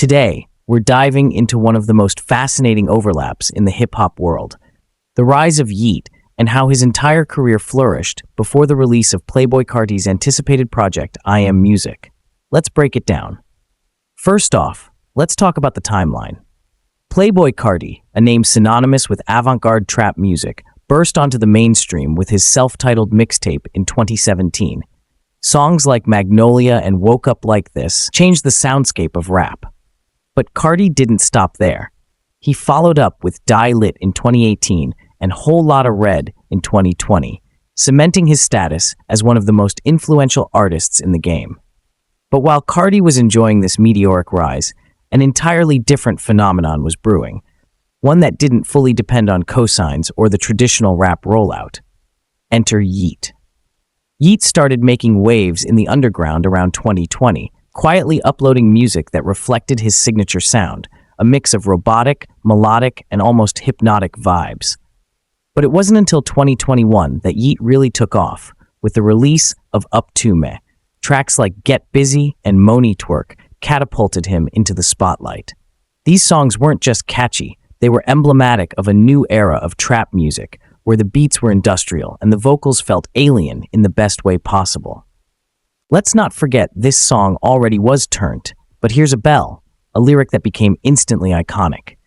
Today, we're diving into one of the most fascinating overlaps in the hip-hop world, the rise of Yeat and how his entire career flourished before the release of Playboi Carti's anticipated project, I Am Music. Let's break it down. First off, let's talk about the timeline. Playboi Carti, a name synonymous with avant-garde trap music, burst onto the mainstream with his self-titled mixtape in 2017. Songs like Magnolia and Woke Up Like This changed the soundscape of rap. But Carti didn't stop there. He followed up with Die Lit in 2018 and Whole Lotta Red in 2020, cementing his status as one of the most influential artists in the game. But while Carti was enjoying this meteoric rise, an entirely different phenomenon was brewing, one that didn't fully depend on cosigns or the traditional rap rollout. Enter Yeat. Yeats started making waves in the underground around 2020, quietly uploading music that reflected his signature sound, a mix of robotic, melodic, and almost hypnotic vibes. But it wasn't until 2021 that Yeat really took off, with the release of Up To Me. Tracks like Get Busy and Money Twerk catapulted him into the spotlight. These songs weren't just catchy, they were emblematic of a new era of trap music, where the beats were industrial and the vocals felt alien in the best way possible. Let's not forget this song already was turned, but here's a bell, a lyric that became instantly iconic.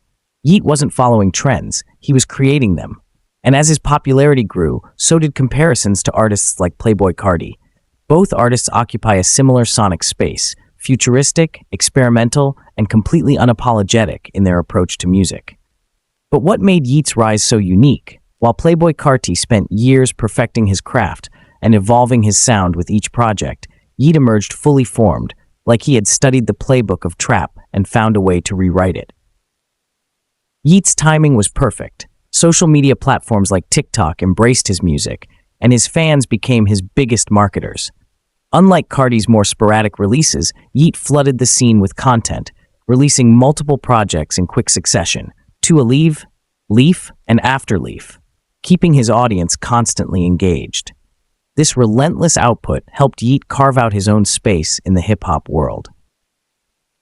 Yeat wasn't following trends, he was creating them. And as his popularity grew, so did comparisons to artists like Playboi Carti. Both artists occupy a similar sonic space, futuristic, experimental, and completely unapologetic in their approach to music. But what made Yeats' rise so unique? While Playboi Carti spent years perfecting his craft and evolving his sound with each project, Yeat emerged fully formed, like he had studied the playbook of trap and found a way to rewrite it. Yeats' timing was perfect. Social media platforms like TikTok embraced his music, and his fans became his biggest marketers. Unlike Carti's more sporadic releases, Yeat flooded the scene with content, releasing multiple projects in quick succession, To a Leave, Leaf, and After Leaf, keeping his audience constantly engaged. This relentless output helped Yeat carve out his own space in the hip-hop world.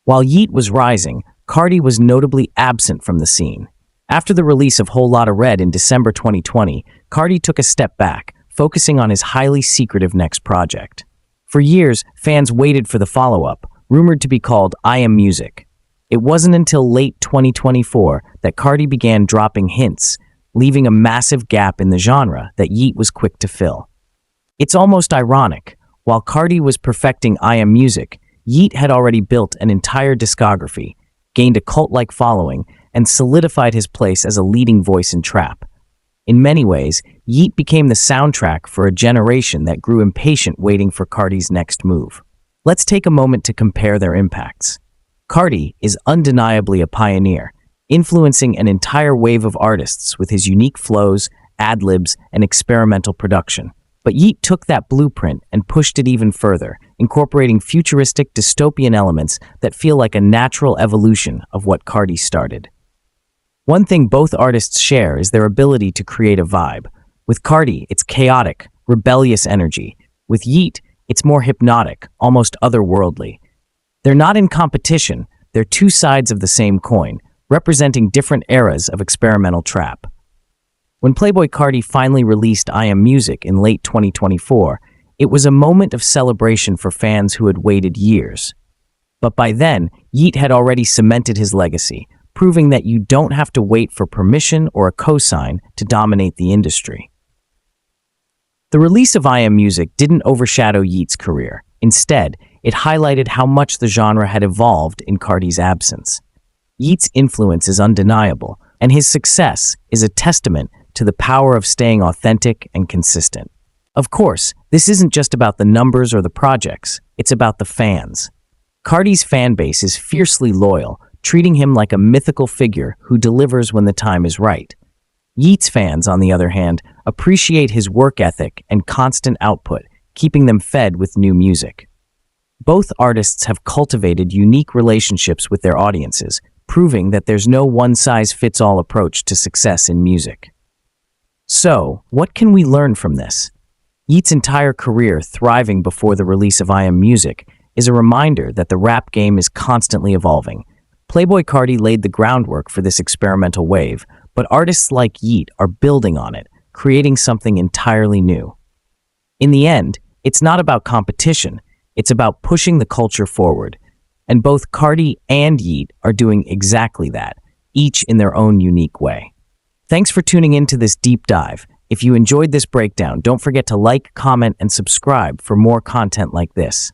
While Yeat was rising, Carti was notably absent from the scene. After the release of Whole Lotta Red in December 2020, Carti took a step back, focusing on his highly secretive next project. For years, fans waited for the follow-up, rumored to be called I Am Music. It wasn't until late 2024 that Carti began dropping hints, leaving a massive gap in the genre that Yeat was quick to fill. It's almost ironic. While Carti was perfecting I Am Music, Yeat had already built an entire discography, gained a cult-like following, and solidified his place as a leading voice in trap. In many ways, Yeat became the soundtrack for a generation that grew impatient waiting for Carti's next move. Let's take a moment to compare their impacts. Carti is undeniably a pioneer, influencing an entire wave of artists with his unique flows, ad-libs, and experimental production. But Yeat took that blueprint and pushed it even further, incorporating futuristic dystopian elements that feel like a natural evolution of what Carti started. One thing both artists share is their ability to create a vibe. With Carti, it's chaotic, rebellious energy. With Yeat, it's more hypnotic, almost otherworldly. They're not in competition, they're two sides of the same coin, representing different eras of experimental trap. When Playboi Carti finally released I Am Music in late 2024, it was a moment of celebration for fans who had waited years. But by then, Yeat had already cemented his legacy, proving that you don't have to wait for permission or a cosign to dominate the industry. The release of I Am Music didn't overshadow Yeat's career. Instead, it highlighted how much the genre had evolved in Carti's absence. Yeat's influence is undeniable, and his success is a testament to the power of staying authentic and consistent. Of course, this isn't just about the numbers or the projects, it's about the fans. Carti's fan base is fiercely loyal, treating him like a mythical figure who delivers when the time is right. Yeats fans, on the other hand, appreciate his work ethic and constant output, keeping them fed with new music. Both artists have cultivated unique relationships with their audiences, proving that there's no one-size-fits-all approach to success in music. So, what can we learn from this? Yeats' entire career thriving before the release of I Am Music is a reminder that the rap game is constantly evolving, Playboi Carti laid the groundwork for this experimental wave, but artists like Yeat are building on it, creating something entirely new. In the end, it's not about competition, it's about pushing the culture forward. And both Carti and Yeat are doing exactly that, each in their own unique way. Thanks for tuning in to this deep dive. If you enjoyed this breakdown, don't forget to like, comment, and subscribe for more content like this.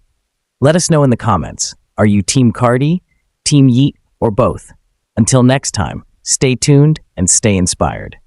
Let us know in the comments. Are you Team Carti, Team Yeat, or both? Until next time, stay tuned and stay inspired.